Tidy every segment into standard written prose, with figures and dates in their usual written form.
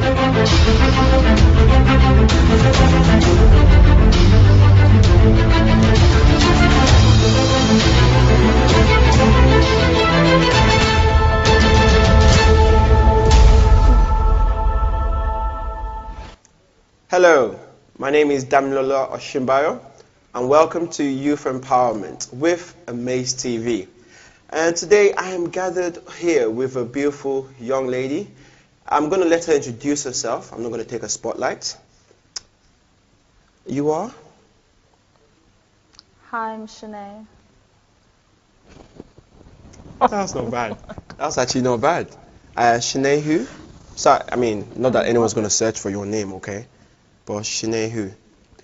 Hello, my name is Dami Osunbaya, and welcome to Youth Empowerment with AMAZE TV. And today I am gathered here with a beautiful young lady. I'm going to let her introduce herself. I'm not going to take a spotlight. You are? Hi, I'm Shanay. That's not bad. That's actually not bad. Shanay who? Sorry, I mean, not that anyone's going to search for your name, okay? But Shanay who?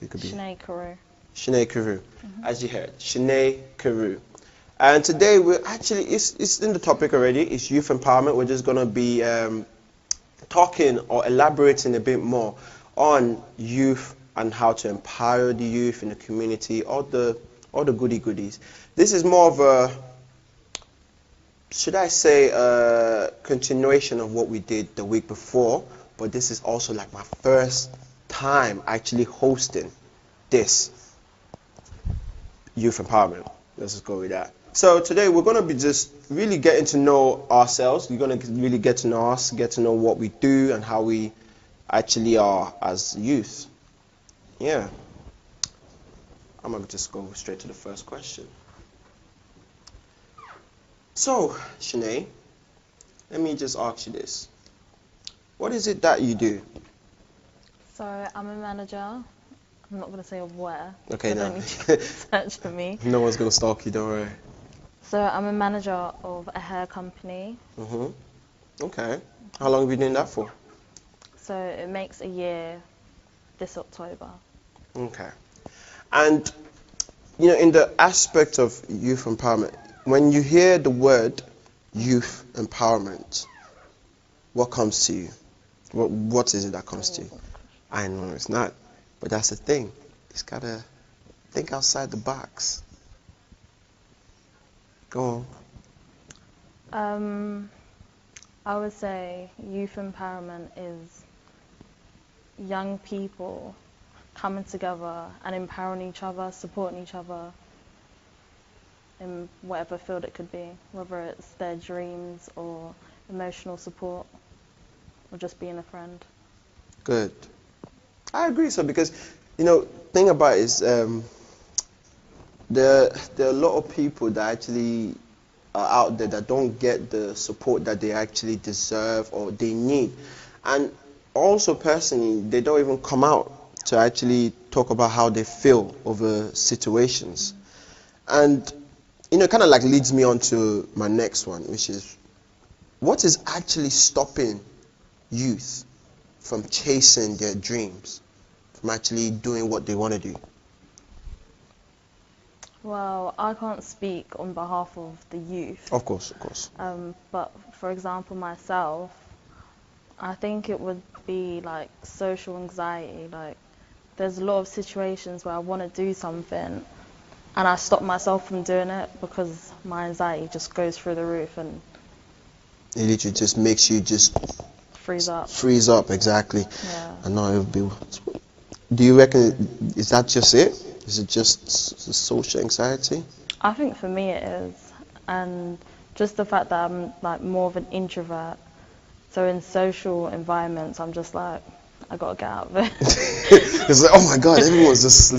It could be Shanay Carew. Shanay Carew. As you heard, Shanay Carew. And today we're actually, it's in the topic already, it's youth empowerment. We're just going to be talking or elaborating a bit more on youth and how to empower the youth in the community, all the goodies. This is more of a, should I say, a continuation of what we did the week before, but this is also like my first time actually hosting this youth empowerment. Let's just go with that. So today we're going to be just really getting to know ourselves. You're going to really get to know us, get to know what we do and how we actually are as youth. Yeah. I'm going to just go straight to the first question. So, Shanay, let me just ask you this. What is it that you do? So I'm a manager. I'm not going to say of where. Okay, no. no. Don't need to search for me. No one's going to stalk you, don't worry. So I'm a manager of a hair company. Okay. How long have you been doing that for? So it makes a year this October. Okay. And, you know, in the aspect of youth empowerment, when you hear the word youth empowerment, what comes to you? What is it that comes to you? I know it's not, but that's the thing. It's got to think outside the box. Go on. I would say youth empowerment is young people coming together and empowering each other, supporting each other in whatever field it could be, whether it's their dreams or emotional support or just being a friend. Good. I agree, so because, you know, thing about it is there are a lot of people that actually are out there that don't get the support that they actually deserve or they need. And also personally, they don't even come out to actually talk about how they feel over situations. And, you know, it kind of like leads me on to my next one, which is, what is actually stopping youth from chasing their dreams, from actually doing what they want to do? Well, I can't speak on behalf of the youth. Of course, of course. But for example, myself, I think it would be like social anxiety. Like, there's a lot of situations where I want to do something and I stop myself from doing it because my anxiety just goes through the roof and it literally just makes you just freeze up. Freeze up, exactly. Yeah. I know it would be. Do you reckon, is that just it? Is it just social anxiety? I think for me it is, and just the fact that I'm like more of an introvert. So in social environments, I'm just like, I gotta get out of it. It's like, oh my God, everyone's just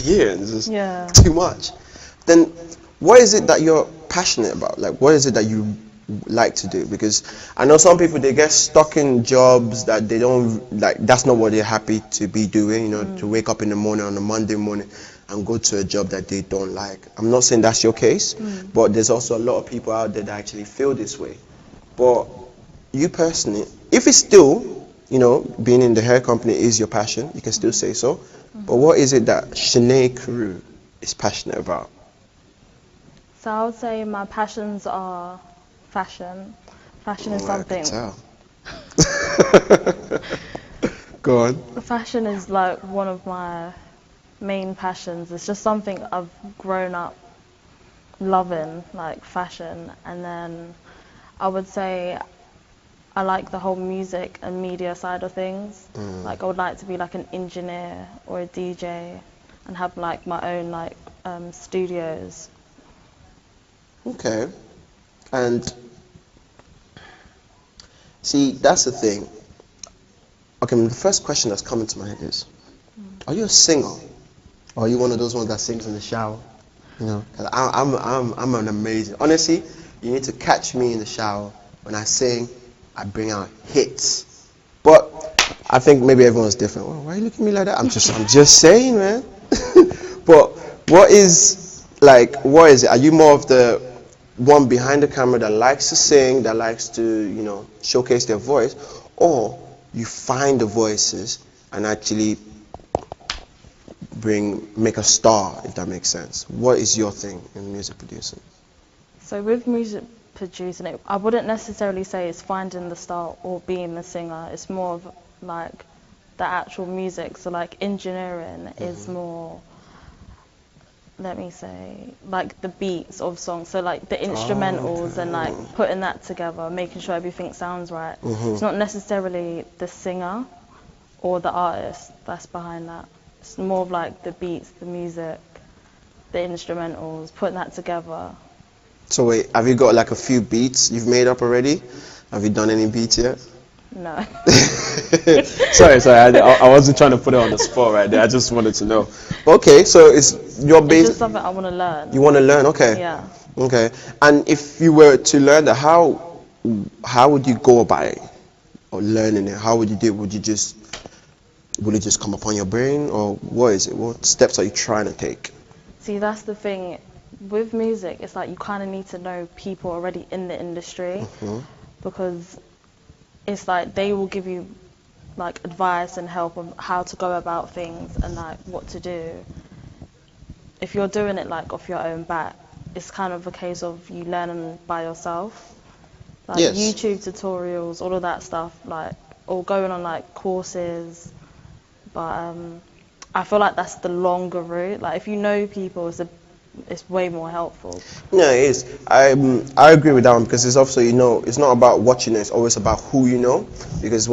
here, and it's just too much. Then, what is it that you're passionate about? Like, what is it that you like to do? Because I know some people, they get stuck in jobs that they don't like. That's not what they're happy to be doing, you know, to wake up in the morning on a Monday morning and go to a job that they don't like. I'm not saying that's your case, but there's also a lot of people out there that actually feel this way. But you personally, if it's still, you know, being in the hair company is your passion, you can still say so. But what is it that Shanay Carew is passionate about? So I would say my passions are fashion. Fashion is something. I can tell. Go on. Fashion is like one of my main passions. It's just something I've grown up loving, like fashion. And then I would say I like the whole music and media side of things. Like I would like to be like an engineer or a DJ and have like my own like studios. Okay. And see, that's the thing. Okay, the first question that's coming to my head is, are you a singer? Or are you one of those ones that sings in the shower? You know, 'cause I'm an amazing. Honestly, you need to catch me in the shower. When I sing, I bring out hits. But I think maybe everyone's different. Well, why are you looking at me like that? I'm just saying, man. But what is it? Are you more of the one behind the camera that likes to sing, that likes to, showcase their voice, or you find the voices and actually make a star, if that makes sense? What is your thing in music producing? So with music producing, I wouldn't necessarily say it's finding the star or being the singer. It's more of like the actual music. So like engineering is more, let me say, like the beats of songs. So like the instrumentals and like putting that together, making sure everything sounds right. It's not necessarily the singer or the artist that's behind that. It's more of like the beats, the music, the instrumentals, putting that together. So wait, have you got like a few beats you've made up already? Have you done any beats yet? No. sorry, I wasn't trying to put it on the spot right there. I just wanted to know. Okay, so it's your base. It's just something I want to learn. You want to learn? Okay. Yeah. Okay. And if you were to learn that, how would you go about it, or learning it? How would you do it? Would it just come upon your brain, or what is it? What steps are you trying to take? See, that's the thing. With music, it's like you kind of need to know people already in the industry, because it's like they will give you like advice and help on how to go about things and like what to do. If you're doing it like off your own back, it's kind of a case of you learning by yourself. Like Yes. YouTube tutorials, all of that stuff, like, or going on like courses. But I feel like that's the longer route. Like if you know people, it's way more helpful. Yeah, it is. I agree with that one, because it's also, it's not about what you know, it's always about who you know. Because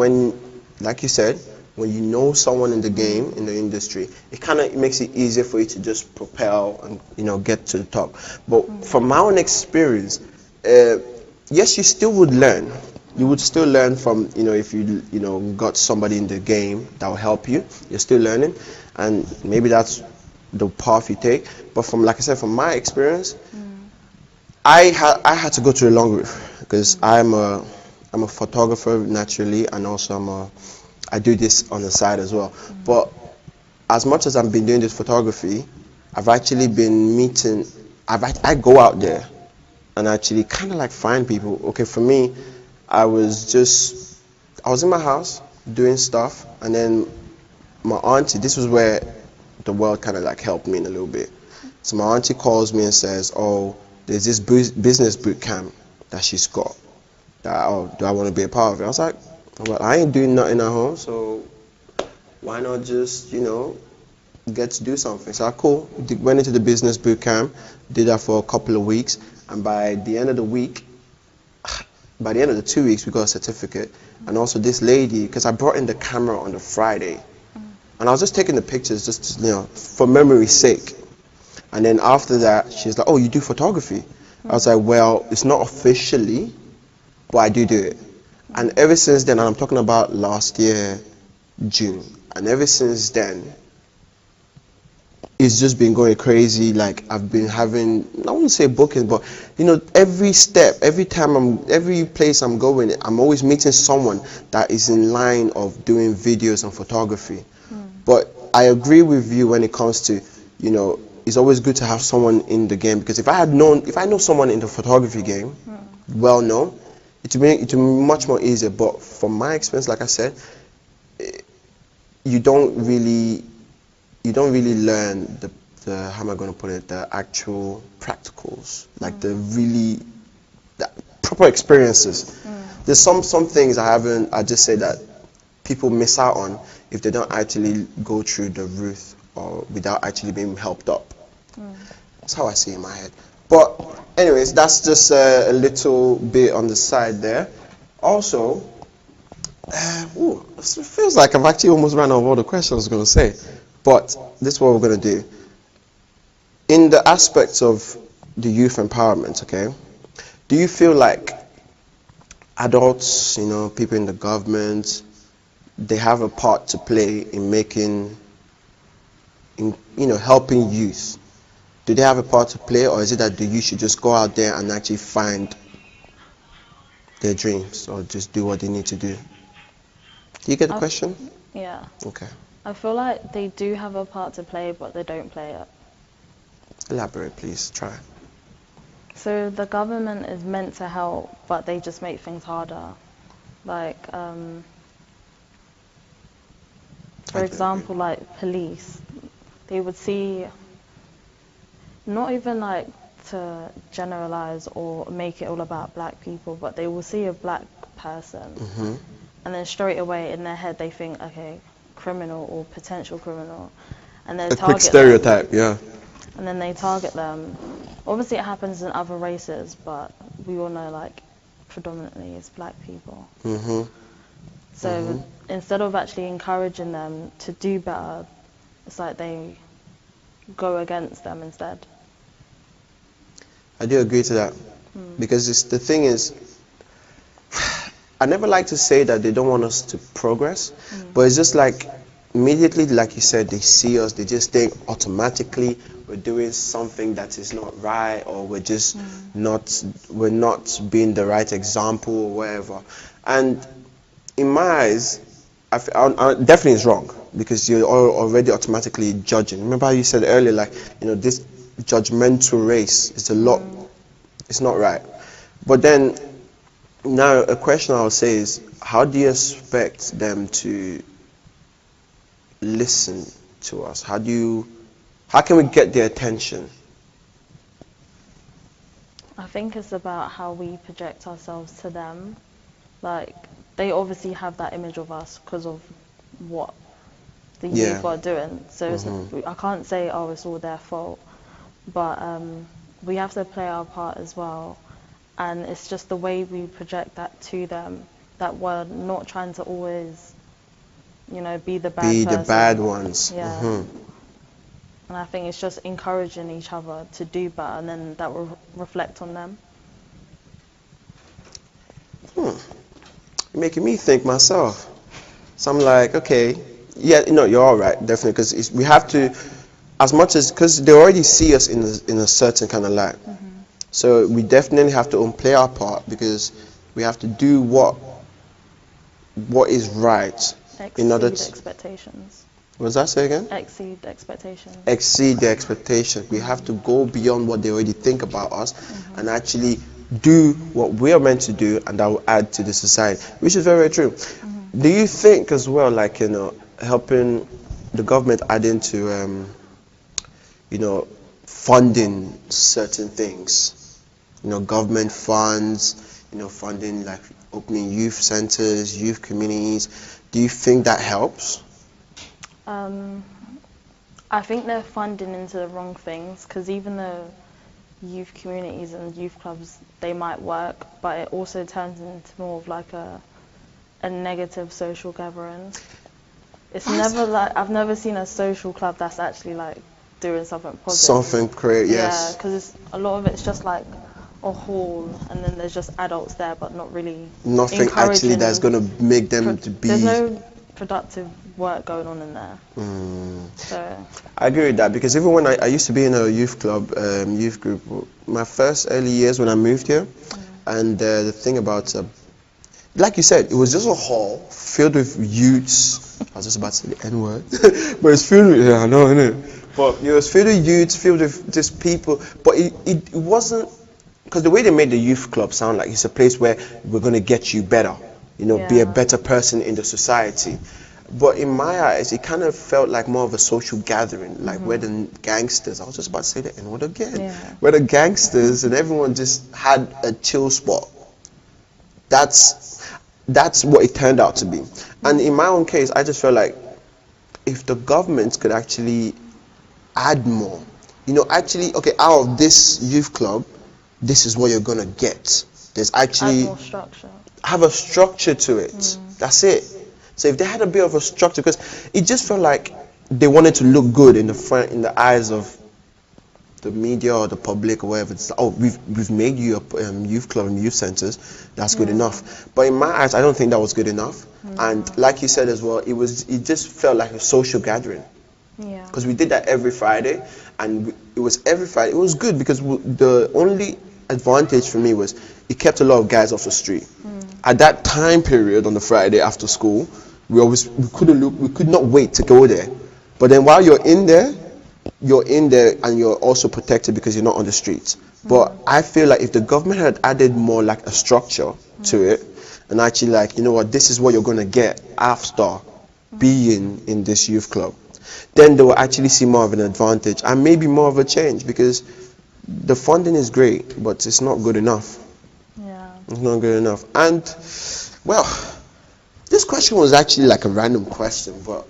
like you said, when you know someone in the game, in the industry, it makes it easier for you to just propel and, get to the top. But from my own experience, yes, you still would learn. You would still learn from, if you got somebody in the game that will help you. You're still learning, and maybe that's the path you take. But like I said, from my experience, I had to go through a long route, because I'm a photographer naturally, and also I do this on the side as well. But as much as I've been doing this photography, I've actually been meeting. I go out there and actually kind of like find people. Okay, for me, I was in my house doing stuff, and then my auntie, this was where the world kind of like helped me in a little bit. So my auntie calls me and says, oh, there's this business boot camp that she's got. Do I want to be a part of it? I was like, well, I ain't doing nothing at home, so why not just, get to do something? So cool, went into the business boot camp, did that for a couple of weeks, and by the end of the 2 weeks, we got a certificate. And also this lady, because I brought in the camera on the Friday, and I was just taking the pictures just, for memory's sake. And then after that, she's like, oh, you do photography? I was like, well, it's not officially, but I do it. And ever since then, and I'm talking about last year, June, and ever since then, it's just been going crazy. Like I've been having, I wouldn't say bookings, but every step, every place I'm going, I'm always meeting someone that is in line of doing videos and photography. But I agree with you when it comes to, it's always good to have someone in the game, because if I know someone in the photography game, well known, it would be much more easier. But from my experience, like I said, you don't really learn the how am I going to put it, the actual practicals, like the proper experiences. There's some things I just say that people miss out on if they don't actually go through the route, or without actually being helped up. That's how I see it in my head. But anyways, that's just a little bit on the side there. Also, It feels like I've actually almost ran out of all the questions I was going to say. But this is what we're going to do. In the aspects of the youth empowerment, okay, do you feel like adults, people in the government, they have a part to play in helping youth? Do they have a part to play, or is it that the youth should just go out there and actually find their dreams or just do what they need to do? Do you get the question? Yeah. Okay. I feel like they do have a part to play, but they don't play it. Elaborate, please. Try. So the government is meant to help, but they just make things harder. Like, for example, like police, they would see, not even like to generalize or make it all about black people, but they will see a black person, and then straight away in their head they think, okay, criminal or potential criminal, and they target quick stereotype, yeah. And then they target them. Obviously, it happens in other races, but we all know, like, predominantly it's black people. So instead of actually encouraging them to do better, it's like they go against them instead. I do agree to that, because the thing is, I never like to say that they don't want us to progress, but it's just like immediately, like you said, they see us, they just think automatically we're doing something that is not right, or we're just we're not being the right example or whatever. And in my eyes, definitely it's wrong, because you're already automatically judging. Remember how you said earlier, like, this judgmental race is it's not right. But then, now a question I would say is, how do you expect them to listen to us? How can we get their attention? I think it's about how we project ourselves to them. Like, they obviously have that image of us because of what the youth are doing. So I can't say, oh, it's all their fault. But we have to play our part as well. And it's just the way we project that to them, that we're not trying to always, be the bad person. Be the bad ones. Yeah. And I think it's just encouraging each other to do better, and then that will reflect on them. You're making me think myself. So I'm like, okay, yeah, you're all right, definitely, because we have to, as much as, because they already see us in a certain kind of light. So we definitely have to play our part, because we have to do what is right. Exceed expectations. What does that say again? Exceed expectations. Exceed the expectations. We have to go beyond what they already think about us, and actually do what we are meant to do, and that will add to the society, which is very, very true. Do you think as well, like, helping the government add into, funding certain things, government funds, funding, like opening youth centers, youth communities, do you think that helps? I think they're funding into the wrong things, because even though youth communities and youth clubs, they might work, but it also turns into more of like a negative social gathering. It's never like, I've never seen a social club that's actually like doing something positive. Something great, yes. Yeah, because a lot of it's just like a hall, and then there's just adults there, but not really nothing actually that's going to make them to be. There's no productive work going on in there. So I agree with that, because even when I used to be in a youth club, youth group, my first early years when I moved here, and the thing about, like you said, it was just a hall filled with youths. I was just about to say the N-word, but it's filled with, I know, innit? But it was filled with youths, filled with just people, but it wasn't, because the way they made the youth club sound like it's a place where we're going to get you better, be a better person in the society. But in my eyes, it kind of felt like more of a social gathering, like where the gangsters, I was just about to say the N-word again, where the gangsters and everyone just had a chill spot. That's what it turned out to be. And in my own case, I just felt like if the government could actually add more, actually, okay, out of this youth club, this is what you're going to get. There's actually add more structure. Have a structure to it. That's it. So if they had a bit of a structure, because it just felt like they wanted to look good in the front, in the eyes of the media or the public or whatever. It's, oh, we've made you a youth club and youth centers. That's good enough. But in my eyes, I don't think that was good enough. And like you said as well, it just felt like a social gathering. Yeah. Because we did that every Friday, and it was every Friday. It was good because the only advantage for me was it kept a lot of guys off the street. At that time period on the Friday after school, we could not wait to go there. But then while you're in there and you're also protected because you're not on the streets. But I feel like if the government had added more like a structure to it, and actually like, you know what, this is what you're going to get after being in this youth club, then they will actually see more of an advantage and maybe more of a change, because the funding is great, but it's not good enough. Yeah. It's not good enough. And, well, this question was actually like a random question, but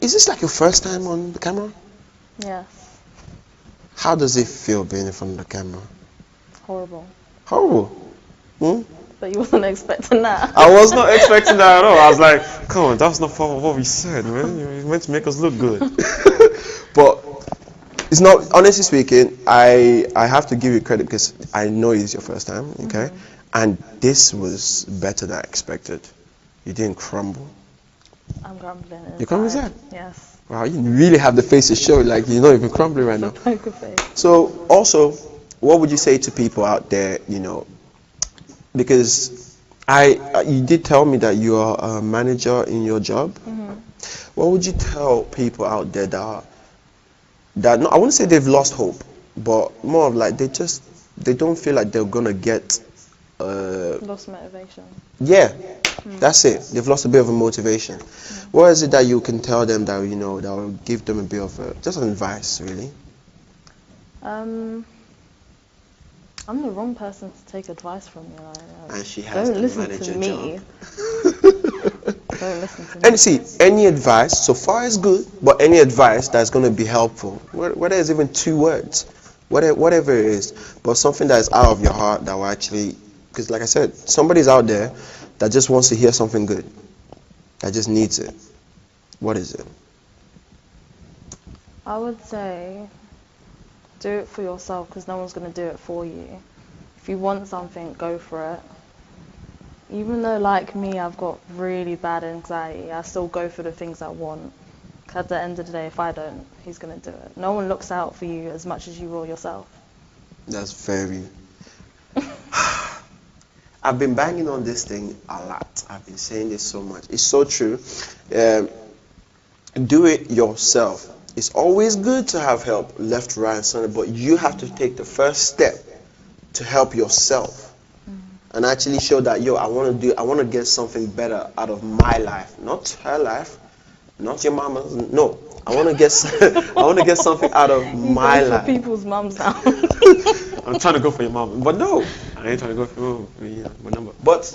is this like your first time on the camera? Yes. How does it feel being in front of the camera? Horrible. Horrible. But you wasn't expecting that. I was not expecting that at all. I was like, come on, that's not part of what we said, man. You meant to make us look good. But it's not, honestly speaking, I have to give you credit because I know it's your first time, okay? And this was better than I expected. You didn't crumble. I'm crumbling. You're crumbling inside? Yes. Wow, you really have the face to show, like you're not even crumbling right now. Poker face. So, also, what would you say to people out there, you know, because you did tell me that you are a manager in your job. What would you tell people out there that no, I wouldn't say they've lost hope, but more of like they don't feel like they're gonna get lost motivation. Yeah, that's it. They've lost a bit of a motivation. What is it that you can tell them that, you know, that will give them a bit of just an advice, really? I'm the wrong person to take advice from you. And she has don't the listen manager to me. Don't listen to me. And see, any advice so far is good, but any advice that's going to be helpful, whether it's even 2 words, whatever it is, but something that is out of your heart that will actually, because like I said, somebody's out there that just wants to hear something good, that just needs it. What is it? I would say do it for yourself, because no one's going to do it for you. If you want something, go for it. Even though, like me, I've got really bad anxiety, I still go for the things I want. 'Cause at the end of the day, if I don't, who's going to do it? No one looks out for you as much as you will yourself. That's very... I've been banging on this thing a lot. I've been saying this so much. It's so true. Do it yourself. It's always good to have help, left, right, and center, but you have to take the first step to help yourself and actually show that, yo, I want to get something better out of my life, not her life, not your mama's. No, I want to get something out of my life. For people's mums now. I'm trying to go for your mom, but no, I ain't trying to go for my number. But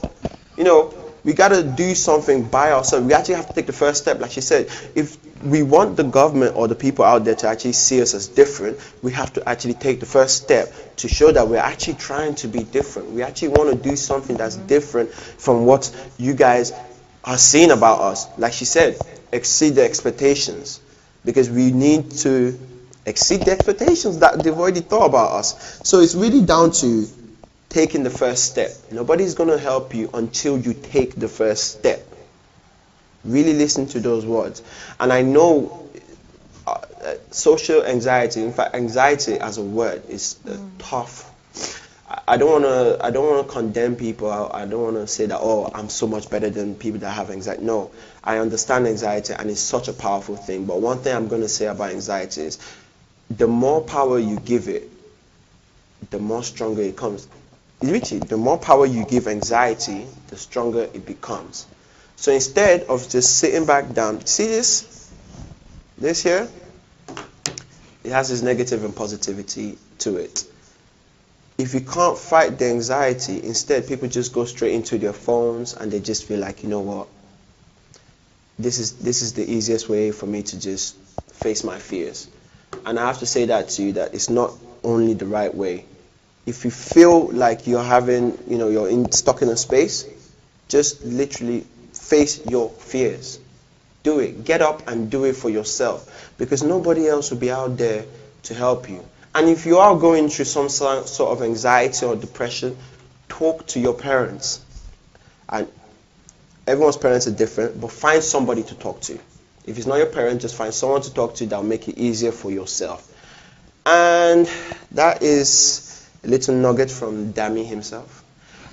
you know, we gotta do something by ourselves. We actually have to take the first step, like she said. If we want the government or the people out there to actually see us as different, we have to actually take the first step to show that we're actually trying to be different. We actually want to do something that's different from what you guys are seeing about us. Like she said, exceed the expectations, because we need to exceed the expectations that they've already thought about us. So it's really down to taking the first step. Nobody's going to help you until you take the first step. Really listen to those words. And I know social anxiety, in fact anxiety as a word, is tough. I don't want to condemn people. I don't want to say that, oh, I'm so much better than people that have anxiety. No, I understand anxiety and it's such a powerful thing. But one thing I'm going to say about anxiety is the more power you give it, the more stronger it comes. Richie, the more power you give anxiety, the stronger it becomes. So instead of just sitting back down, see this here? It has this negative and positivity to it. If you can't fight the anxiety, instead people just go straight into their phones and they just feel like, you know what, this is the easiest way for me to just face my fears. And I have to say that to you, that it's not only the right way. If you feel like you're having, you're stuck in a space, just literally face your fears. Do it. Get up and do it for yourself, because nobody else will be out there to help you. And if you are going through some sort of anxiety or depression, talk to your parents. And everyone's parents are different, but find somebody to talk to. If it's not your parent, just find someone to talk to that will make it easier for yourself. And that is a little nugget from Dami himself.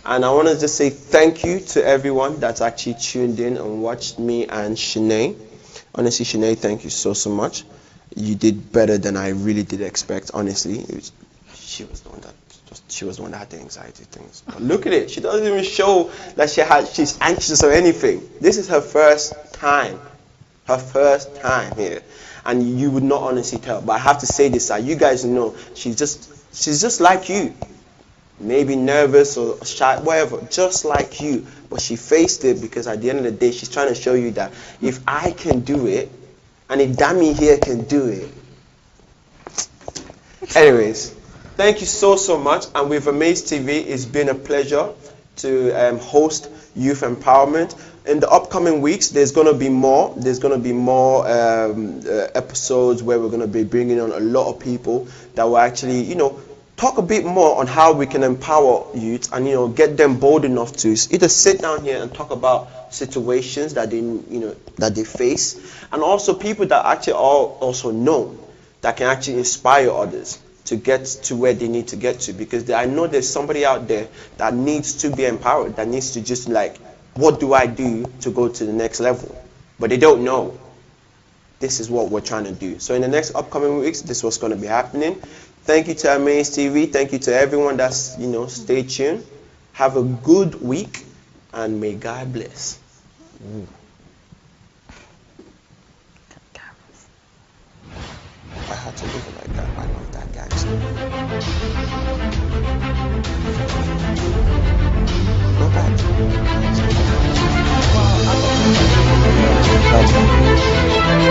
And I want to just say thank you to everyone that's actually tuned in and watched me and Shanay. Honestly, Shanay, thank you so much. You did better than I really did expect, honestly. She was the one that had the anxiety things. But look at it. She doesn't even show that she's anxious or anything. This is her first time. Her first time here. And you would not honestly tell. But I have to say this, so you guys know she's just like you. Maybe nervous or shy, whatever, just like you. But she faced it, because at the end of the day, she's trying to show you that if I can do it, and if Dami here can do it. Anyways, thank you so much. And with AMAZE TV, it's been a pleasure to host Youth Empowerment. In the upcoming weeks, there's going to be more. There's going to be more episodes where we're going to be bringing on a lot of people that will actually, talk a bit more on how we can empower youth and, get them bold enough to either sit down here and talk about situations that they face, and also people that actually are also known that can actually inspire others to get to where they need to get to, because I know there's somebody out there that needs to be empowered, that needs to just what do I do to go to the next level? But they don't know. This is what we're trying to do. So in the next upcoming weeks, this is what's going to be happening. Thank you to AMAZE TV. Thank you to everyone that's, stay tuned. Have a good week, and may God bless. I had to leave it like that. I love that gangster.